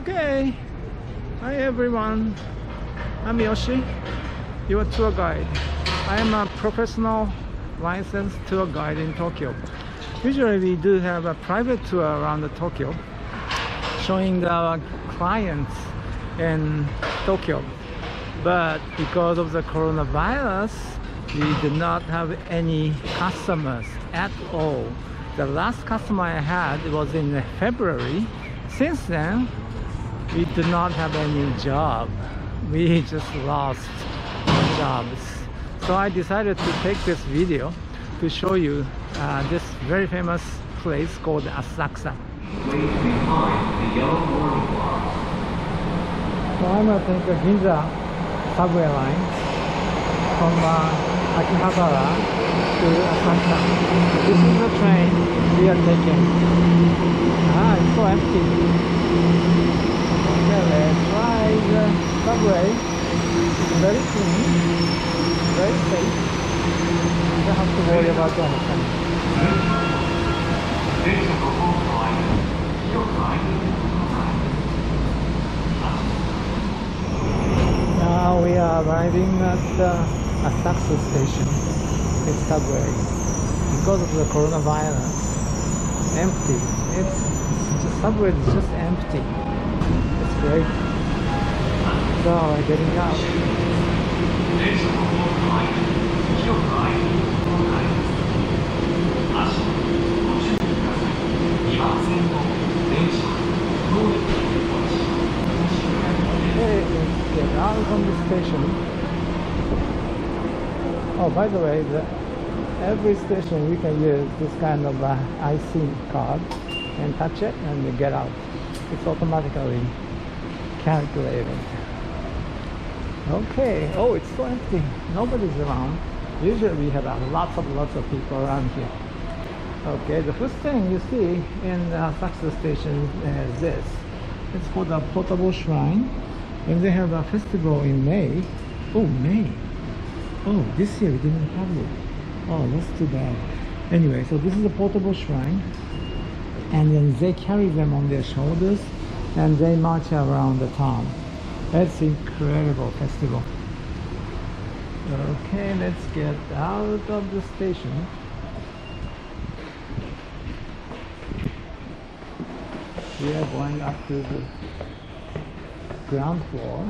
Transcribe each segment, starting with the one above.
Okay, hi everyone, I'm Yoshi, your tour guide. I am a professional licensed tour guide in Tokyo. Usually we do have a private tour around Tokyo, showing the clients in Tokyo. But because of the coronavirus, we did not have any customers at all. The last customer I had was in February. Since then, we do not have any job. We just lost jobs. So I decided to take this video to show you this very famous place called Asakusa. Please behind the yellow warning bar. So I'm going to take the Ginza subway line from Akihabara to Asakusa. This is the train we are taking. It's so empty. Okay, let's ride the subway. Very clean, very safe. You don't have to worry about anything. Now we are arriving at the Asakusa station. It's subway. Because of the coronavirus, empty. The subway is just empty. It's great. So we're getting out. Okay, let's get out from the station. Oh, by the way, every station you can use this kind of IC card and touch it and you get out. It's automatically calculated. Okay. Oh, it's so empty. Nobody's around. Usually we have lots of people around here. Okay, the first thing you see in Asakusa station is this. It's called a portable shrine, and they have a festival in May. Oh, May. Oh, this year we didn't have it. Oh, that's too bad. Anyway, so this is a portable shrine, and then they carry them on their shoulders and they march around the town. That's incredible festival. Okay, let's get out of the station. We are going up to the ground floor.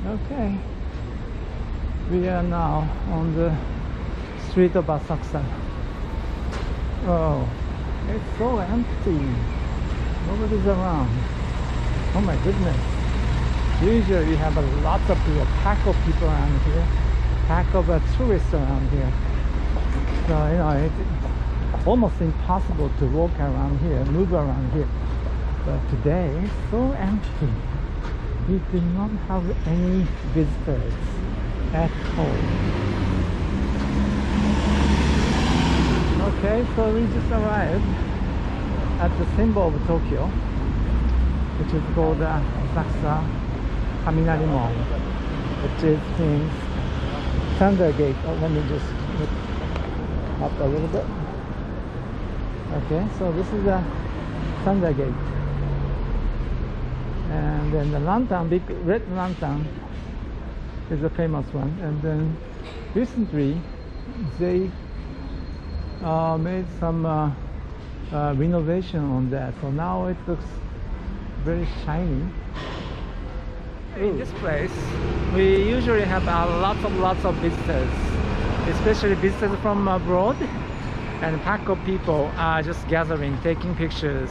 Okay, we are now on the street of Asakusa. Oh, it's so empty. Nobody's around. Oh my goodness. Usually we have a lot of people, pack of people around here, pack of tourists around here. So, you know, it's almost impossible to walk around here, move around here. But today, it's so empty. We do not have any visitors at all. Okay, so we just arrived at the symbol of Tokyo, which is called Asakusa Kaminari Mall, which is means Thunder Gate. Oh, let me just look up a little bit. Okay, so this is the Thunder Gate, and then the lantern, big red lantern, is a famous one. And then recently they made some renovation on that, so now it looks very shiny. In this place, we usually have lots of visitors, especially visitors from abroad, and a pack of people are just gathering, taking pictures.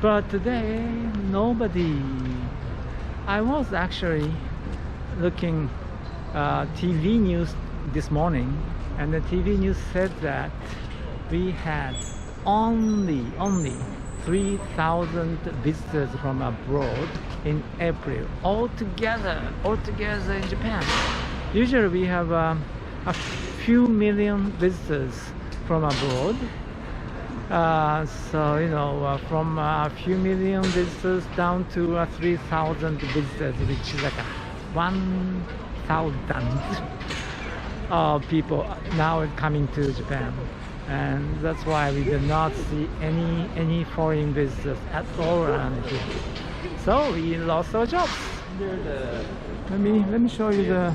But today, nobody. I was actually looking TV news this morning, and the TV news said that we had only 3,000 visitors from abroad in April altogether in Japan. Usually we have a few million visitors from abroad. So you know, from a few million visitors down to 3,000 visitors, which is like 1,000 people now coming to Japan. and that's why we did not see any foreign visitors at all around here. So we lost our jobs. Let me show you the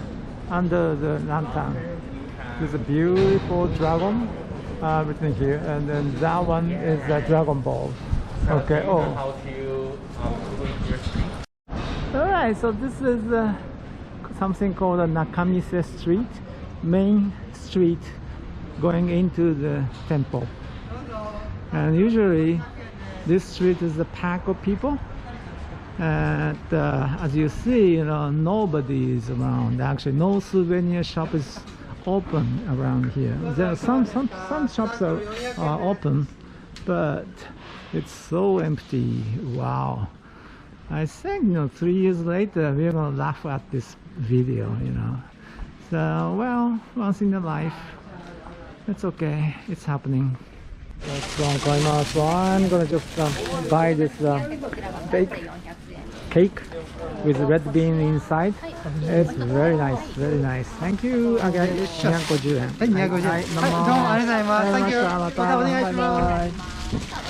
under the lantern. There's a beautiful dragon written here, and then that one is the Dragon Ball. Okay. Oh. How to create your street. Alright, so this is something called the Nakamise Street, main street going into the temple. And usually this street is a pack of people. And as you see, nobody is around. Actually, no souvenir shop is open around here. There are some shops are open, but it's so empty. Wow. I think 3 years later we're gonna laugh at this video. So well, once in a life, it's okay, it's happening. So I'm gonna just buy this cake with red bean inside. It's very nice, very nice. Thank you. Okay, 250円。はい、250円。はい、どうもありがとうございます。Thank you。またお願いします。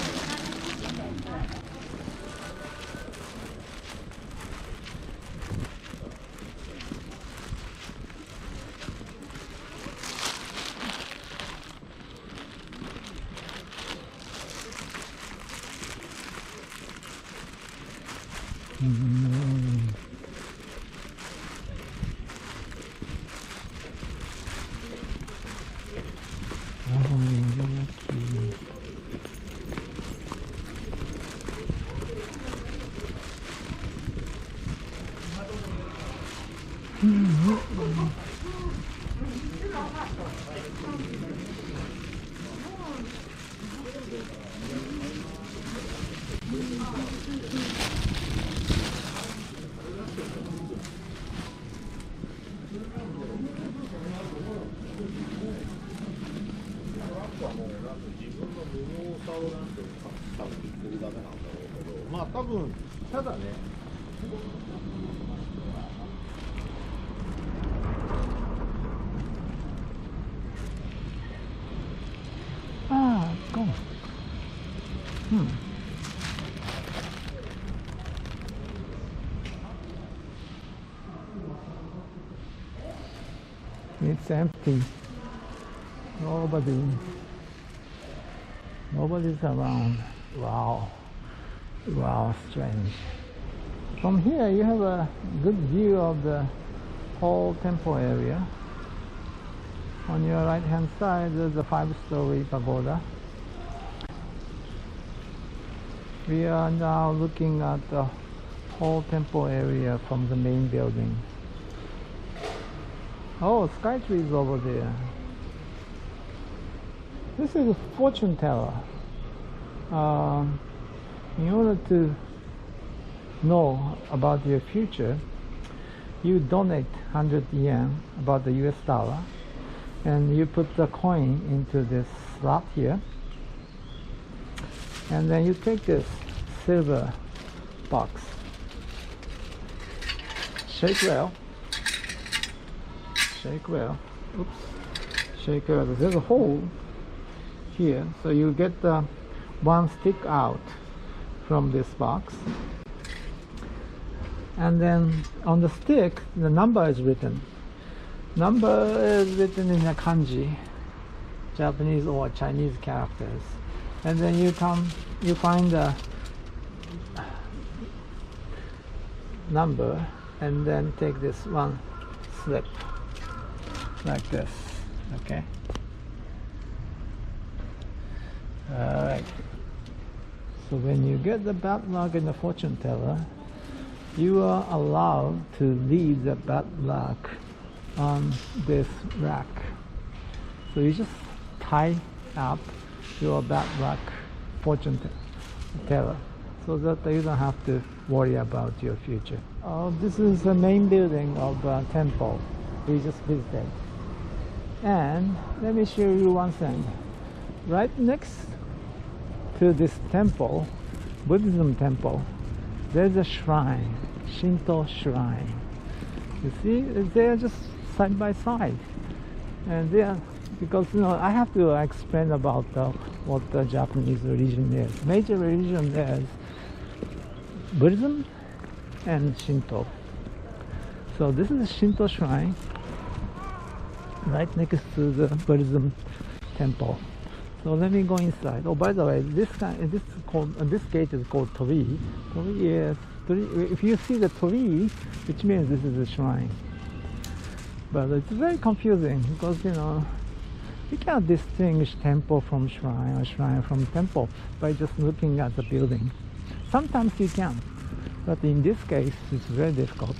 まあ多分ただね。Ah, go. It's empty. Nobody's around. Wow. Wow, strange. From here you have a good view of the whole temple area. On your right hand side there's a 5-story pagoda. We are now looking at the whole temple area from the main building. Oh, sky tree is over there. This is a fortune teller. In order to know about your future, you donate 100 yen, about the US dollar, and you put the coin into this slot here, and then you take this silver box, shake well, oops, shake well. There's a hole here, so you get the one stick out from this box, and then on the stick the number is written. Number is written in a kanji, Japanese or Chinese characters, and then you find the number and then take this one slip like this. Okay. Alright. So when you get the bad luck in the fortune teller, you are allowed to leave the bad luck on this rack. So you just tie up your bad luck fortune teller so that you don't have to worry about your future. This is the main building of the temple we just visited. And let me show you one thing. Right next to this temple, Buddhism temple, there's a shrine, Shinto shrine. You see, they are just side by side, and they are because I have to explain about what the Japanese religion is. Major religion is Buddhism and Shinto. So this is a Shinto shrine right next to the Buddhism temple. So let me go inside. Oh, by the way, this gate is called Tori. If you see the Tori, which means this is a shrine. But it's very confusing because you can't distinguish temple from shrine or shrine from temple by just looking at the building. Sometimes you can, but in this case, it's very difficult.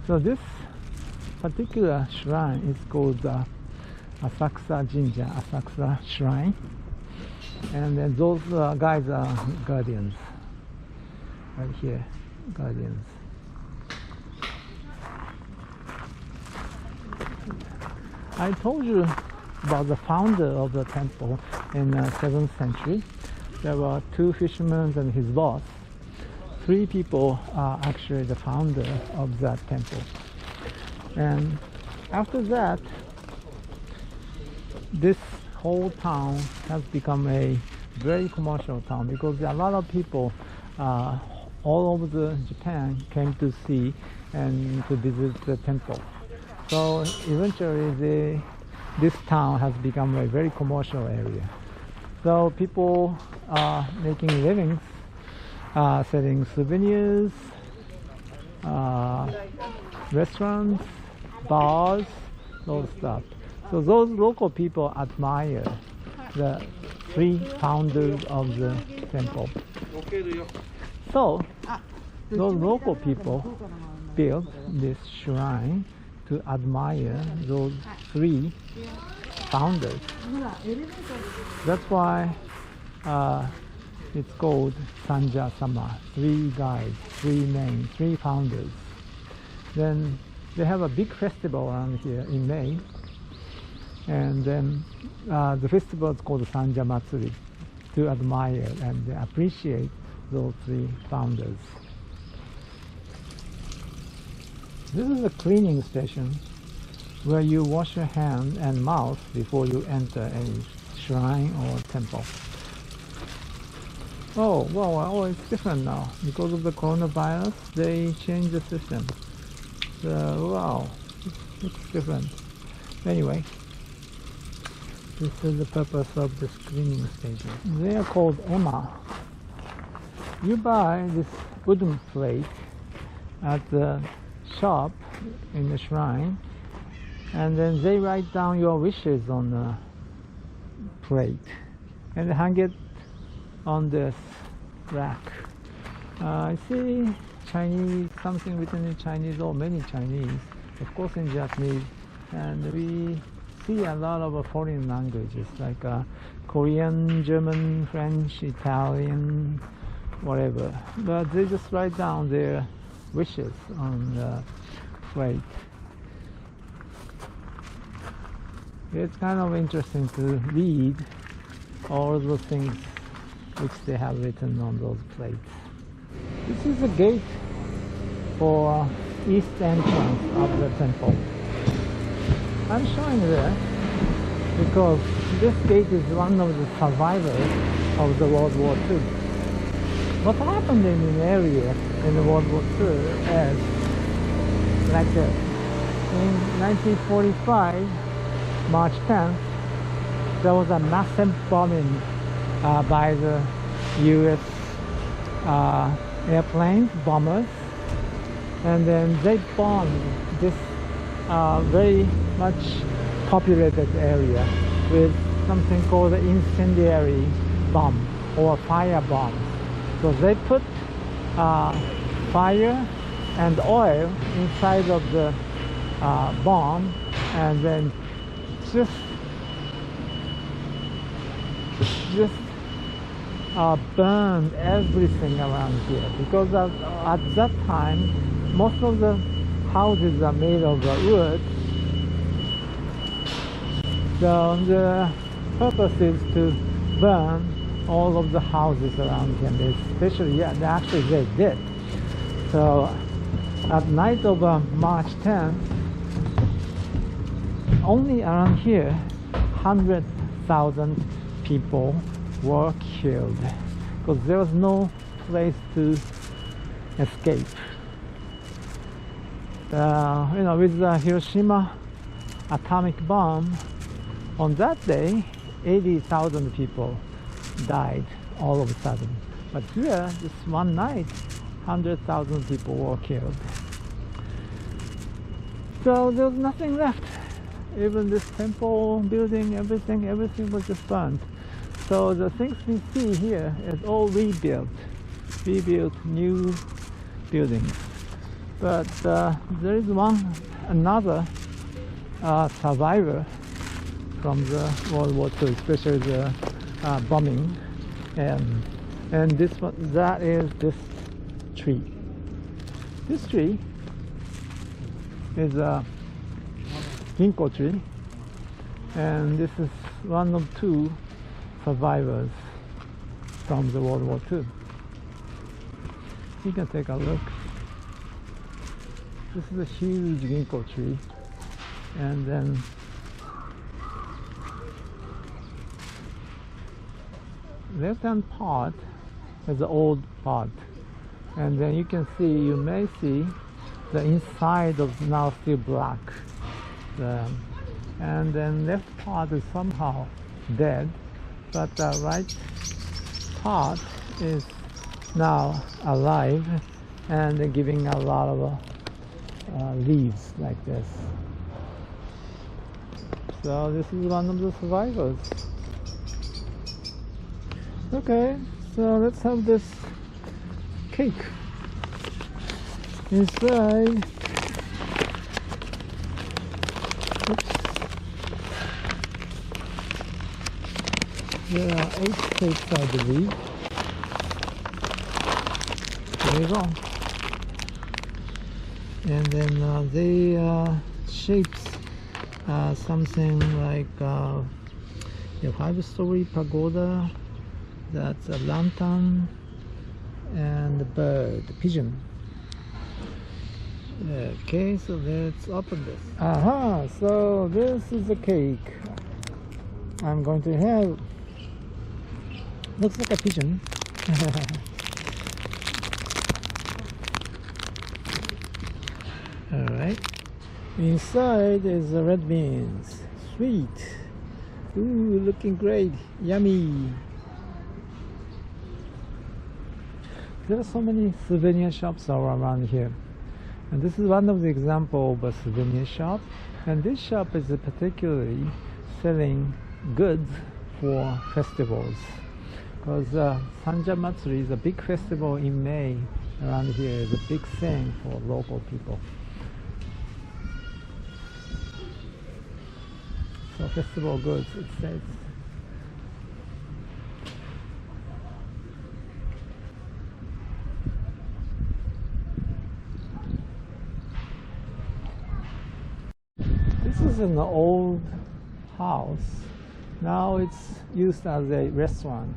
So this particular shrine is called Asakusa Jinja, Asakusa Shrine, and then those guys are guardians, right here, guardians. I told you about the founder of the temple in 7th century. There were 2 fishermen and his boss. 3 people are actually the founder of that temple. And after that, this whole town has become a very commercial town because a lot of people all over Japan came to see and to visit the temple. So eventually this town has become a very commercial area. So people are making livings, selling souvenirs, restaurants, bars, those stuff. So those local people admire the 3 founders of the temple. So those local people built this shrine to admire those 3 founders. That's why it's called Sanja Sama, 3 guys, 3 names, 3 founders. Then they have a big festival around here in May, and then the festival is called Sanja Matsuri, to admire and appreciate those 3 founders. This is a cleaning station where you wash your hand and mouth before you enter any shrine or temple. Oh, wow, it's different now. Because of the coronavirus, they changed the system. So, wow, it looks different. Anyway, this is the purpose of this cleaning station. They are called ema. You buy this wooden plate at the shop in the shrine, and then they write down your wishes on the plate and hang it on this rack. I see Chinese, something written in Chinese, or many Chinese, of course in Japanese, and we see a lot of foreign languages like Korean, German, French, Italian, whatever, but they just write down their wishes on the plate. It's kind of interesting to read all the things which they have written on those plates. This is the gate for east entrance of the temple. I'm showing this because this gate is one of the survivors of the World War II. What happened in the area in the World War II is like this. In 1945, March 10th, there was a massive bombing by the U.S. Airplanes, bombers, and then they bombed this very much populated area with something called an incendiary bomb or fire bomb. So they put fire and oil inside of the bomb, and then just burned everything around here, because at that time most of the houses are made of wood. So the purpose is to burn all of the houses around him, especially, actually they did. So at night of March 10th, only around here 100,000 people were killed because there was no place to escape. With the Hiroshima atomic bomb, on that day 80,000 people died all of a sudden. But here, this one night, 100,000 people were killed. So there was nothing left. Even this temple building, everything was just burned. So the things we see here is all rebuilt new buildings. But there is another survivor from the World War II, especially the bombing, and that is this tree. This tree is a ginkgo tree, and this is one of two survivors from the World War II. You can take a look. This is a huge ginkgo tree, and then left-hand part is the old part, and then you may see the inside of now still black, and then left part is somehow dead, but the right part is now alive and giving a lot of leaves like this. So this is one of the survivors. Okay, so let's have this cake. Inside, oops, there are 8 cakes, I believe. There you go. And then the shapes something like a 5-story pagoda. That's a lantern and a bird, a pigeon. Okay, so let's open this. Aha, so this is the cake I'm going to have. Looks like a pigeon. Alright. Inside is the red beans. Sweet. Ooh, looking great. Yummy. There are so many souvenir shops all around here, and this is one of the examples of a souvenir shop. And this shop is particularly selling goods for festivals, because Sanja Matsuri is a big festival in May around here. It's a big thing for local people. So festival goods, it says. This is an old house. Now it's used as a restaurant.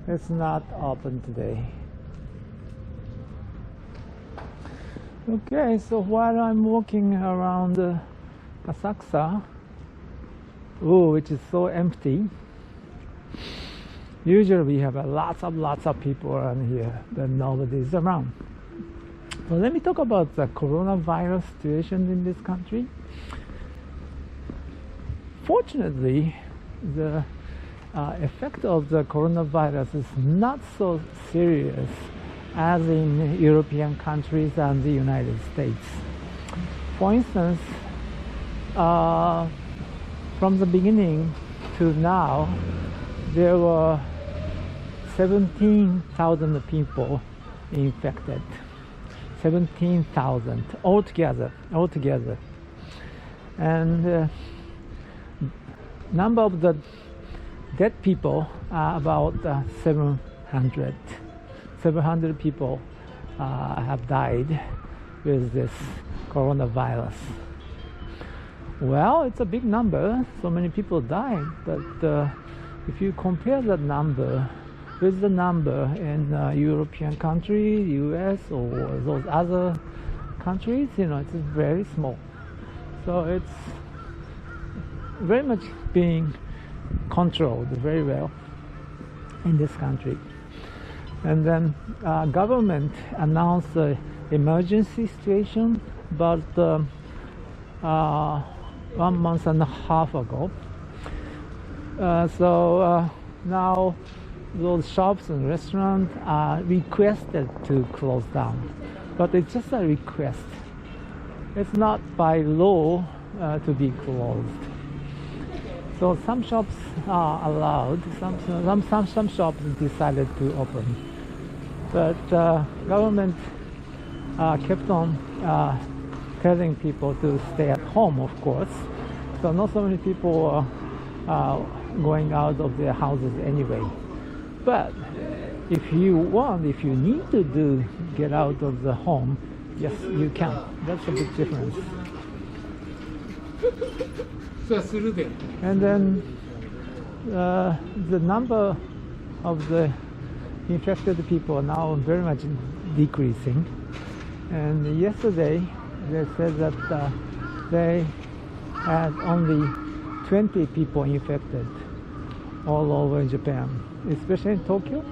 It's not open today. Okay, so while I'm walking around Asakusa, which is so empty, usually we have lots of people around here, but nobody's around. So let me talk about the coronavirus situation in this country. Fortunately, the effect of the coronavirus is not so serious as in European countries and the United States. For instance, from the beginning to now, there were 17,000 people infected. 17,000 altogether. And number of the dead people are about 700. 700 people have died with this coronavirus. Well, it's a big number, so many people died, but if you compare that number with the number in European countries, US, or those other countries, it's very small. So it's very much being controlled very well in this country. And then government announced an emergency situation about 1 month and a half ago. So now those shops and restaurants are requested to close down, but it's just a request. It's not by law to be closed. So some shops are allowed. Some shops decided to open, but government kept on telling people to stay at home, of course. So not so many people are going out of their houses anyway. But if you need to get out of the home, yes, you can. That's a big difference. And then the number of the infected people are now very much decreasing. And yesterday they said that they had only 20 people infected all over Japan, especially in Tokyo.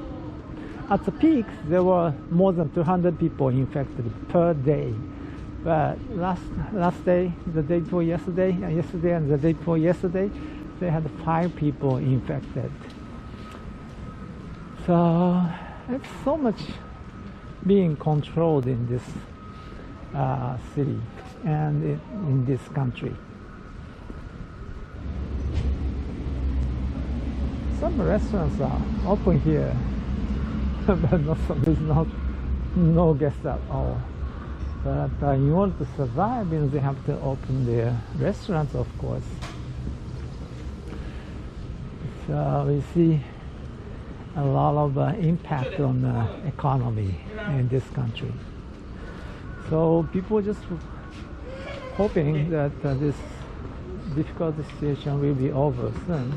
At the peak, there were more than 200 people infected per day. But last day, the day before yesterday, and the day before yesterday, they had 5 people infected. So it's so much being controlled in this city and in this country. Some restaurants are open here, but there's no guests at all. But in order to survive, they have to open their restaurants, of course. So we see a lot of impact on the economy in this country. So people just hoping that this difficult situation will be over soon.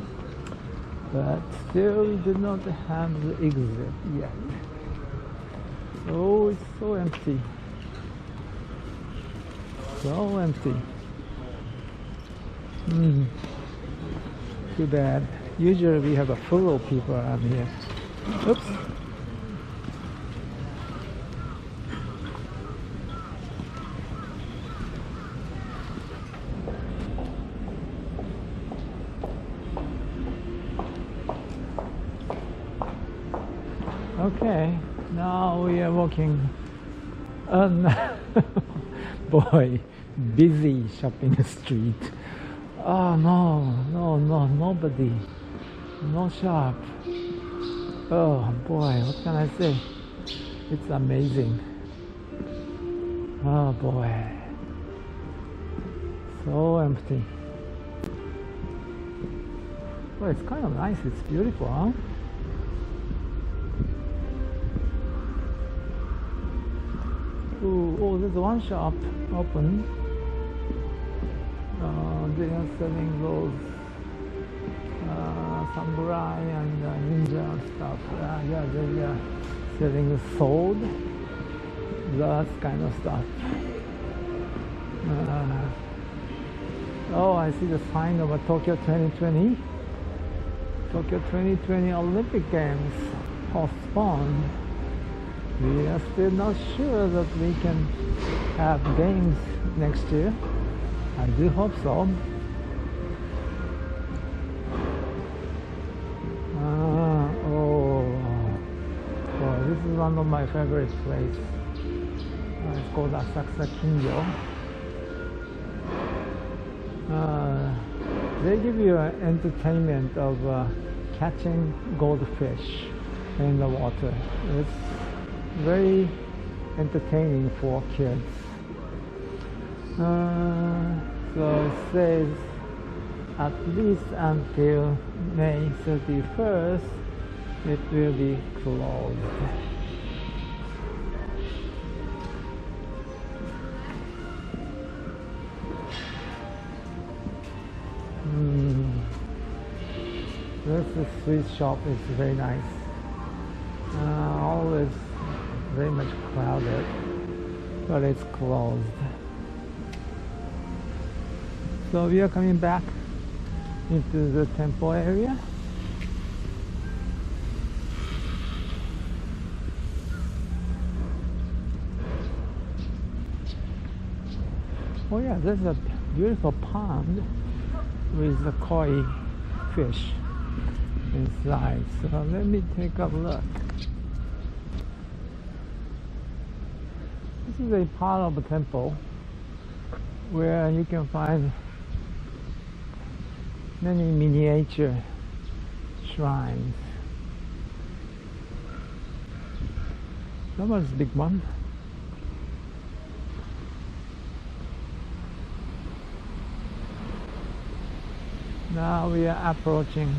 But still we do not have the exit yet. Oh, it's so empty. So empty. Too bad. Usually we have a full of people around here. Oops. Okay, now we are walking on boy, busy shopping street. Oh no, nobody, no shop. Oh boy, what can I say? It's amazing. Oh boy, so empty. Well, it's kind of nice, it's beautiful, huh? Oh, there's one shop open. They are selling those samurai and ninja stuff. Yeah, they are selling sword, that kind of stuff. Oh, I see the sign of a Tokyo 2020. Tokyo 2020 Olympic Games postponed. We are still not sure that we can have games next year. I do hope so. Well, this is one of my favorite places. It's called Asakusa. They give you an entertainment of catching goldfish in the water. It's very entertaining for kids. So it says at least until May 31st it will be closed. This sweet shop is very nice. Always very much crowded. but it's closed. So we are coming back into the temple area. Oh yeah, there's a beautiful pond with the koi fish inside. So let me take a look. This is a part of a temple where you can find many miniature shrines. That was a big one. Now we are approaching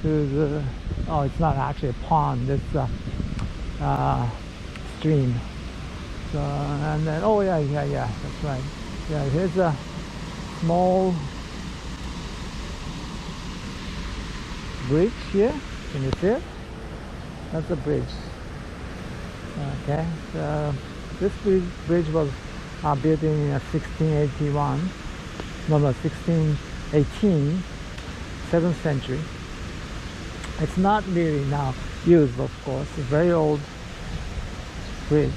to the, oh, it's not actually a pond, it's a stream. So, and then, oh yeah, that's right. Yeah, here's a small bridge here. Can you see it? That's a bridge. Okay, so this bridge was built in 1681. No, 1618, 7th century. It's not really now used, of course. It's a very old bridge.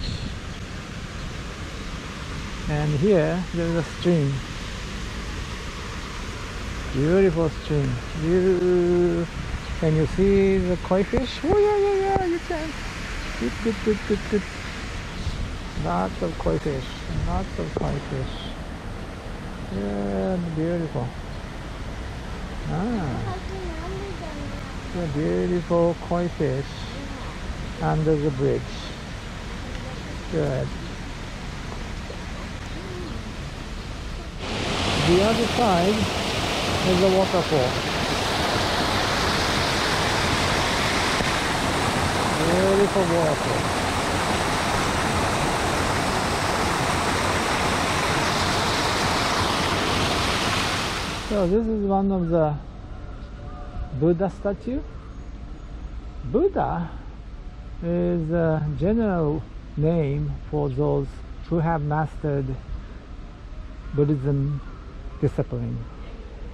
And here there's a stream. Beautiful stream. Can you see the koi fish? Oh yeah, you can. Good. Lots of koi fish. Yeah, beautiful. The beautiful koi fish under the bridge. Good. The other side is a waterfall. Beautiful waterfall. So this is one of the Buddha statue. Buddha is a general name for those who have mastered Buddhism discipline.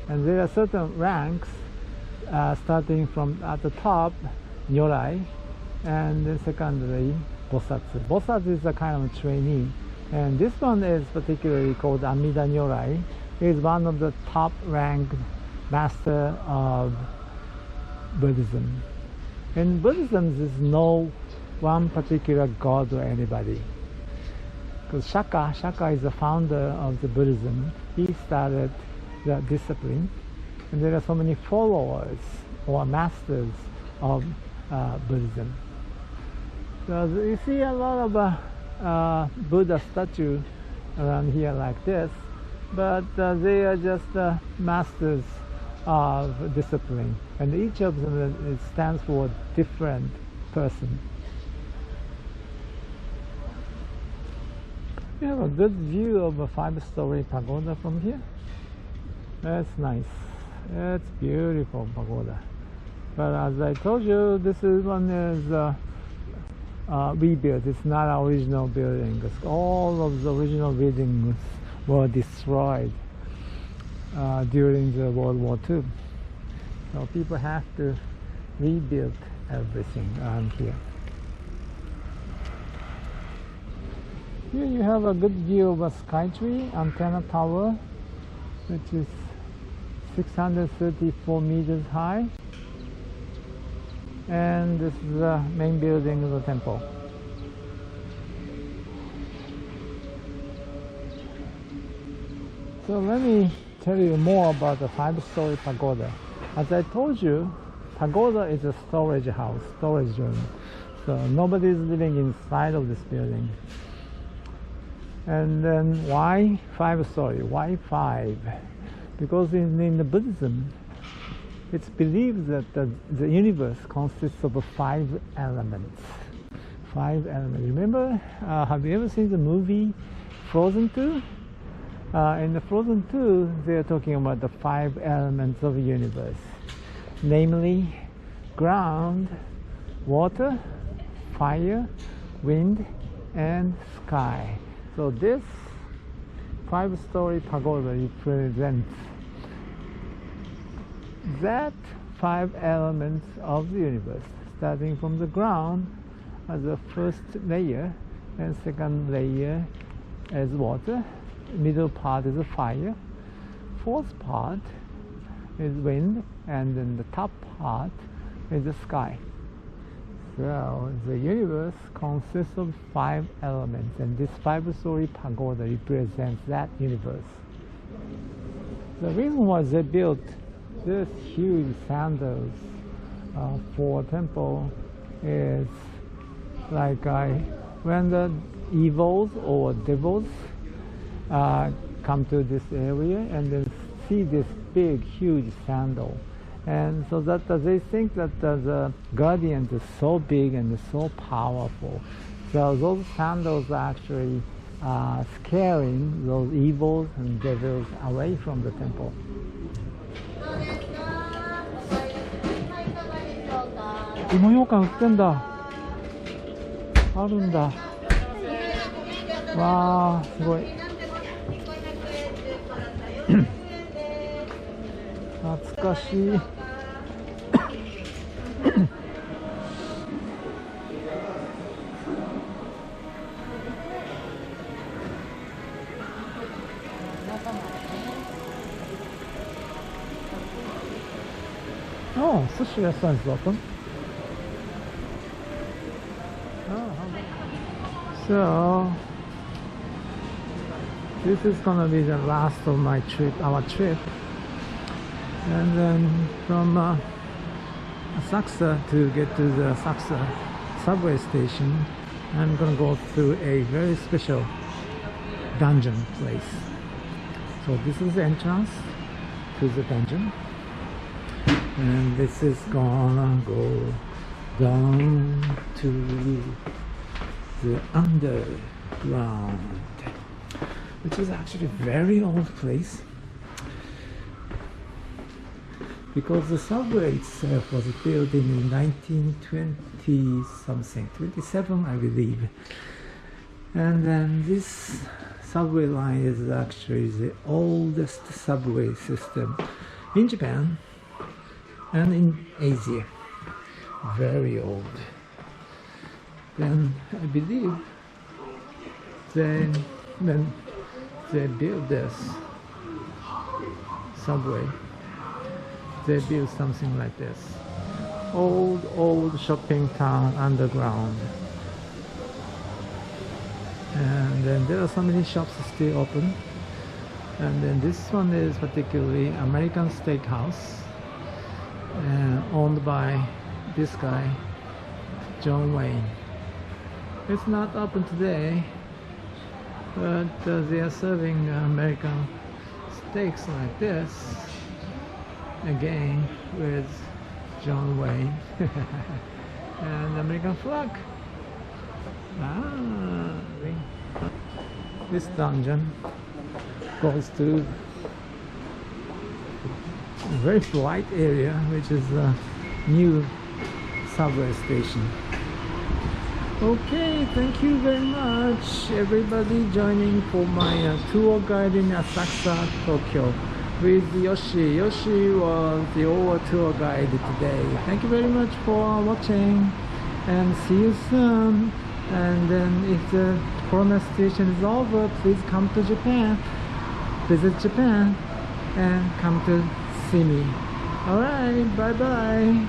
And there are certain ranks starting from at the top, Nyorai, and then secondary, Bosatsu. Bosatsu is a kind of trainee. And this one is particularly called Amida Nyorai. He is one of the top ranked master of Buddhism. In Buddhism, there is no one particular god or anybody. Because Shaka is the founder of the Buddhism. He started the discipline, and there are so many followers or masters of Buddhism. So you see a lot of Buddha statues around here like this, but they are just masters of discipline, and each of them it stands for a different person. You have a good view of a 5-story pagoda from here. That's nice. It's beautiful pagoda. But as I told you, this one is rebuilt. It's not an original building. Because all of the original buildings were destroyed during the World War II. So people have to rebuild everything around here. Here you have a good view of a Skytree antenna tower, which is 634 meters high. And this is the main building of the temple. So let me tell you more about the 5-story pagoda. As I told you, pagoda is a storage house, storage room. So nobody is living inside of this building. And then why 5-story? Why 5? Because in the Buddhism, it's believed that the universe consists of 5 elements. 5 elements. Remember, have you ever seen the movie Frozen 2? In the Frozen 2, they are talking about the 5 elements of the universe. Namely, ground, water, fire, wind, and sky. So this 5-story pagoda represents that 5 elements of the universe, starting from the ground as the first layer, and second layer as water, middle part is a fire, fourth part is wind, and then the top part is the sky. So the universe consists of 5 elements, and this 5-story pagoda represents that universe. The reason why they built this huge sandals for temple is like when the evils or devils come to this area and then see this big huge sandal, and so that they think that the guardian is so big and so powerful, so those sandals are actually scaring those evils and devils away from the temple.芋ようかん売ってんだ。あるんだ。わー、すごい。懐かしい。Oh, sushi restaurant is open. So this is gonna be the last of my trip, our trip, and then from Asakusa to get to the Asakusa subway station, I'm gonna go through a very special dungeon place. So this is the entrance to the dungeon, and this is gonna go down to the underground, which is actually a very old place, because the subway itself was built in 1920 something, 27 I believe, and then this subway line is actually the oldest subway system in Japan and in Asia. Very old. Then I believe when they built this subway, they built something like this. Old shopping town underground. And then there are so many shops still open. And then this one is particularly American Steakhouse, owned by this guy, John Wayne. It's not open today, but they are serving American steaks like this, again with John Wayne and American flag. This dungeon goes to a very bright area, which is a new subway station. Okay, thank you very much everybody joining for my tour guide in Asakusa, Tokyo with Yoshi. Yoshi was the overall tour guide today. Thank you very much for watching, and see you soon. And then if the corona situation is over, please come to Japan, visit Japan, and come to see me. Alright, bye bye.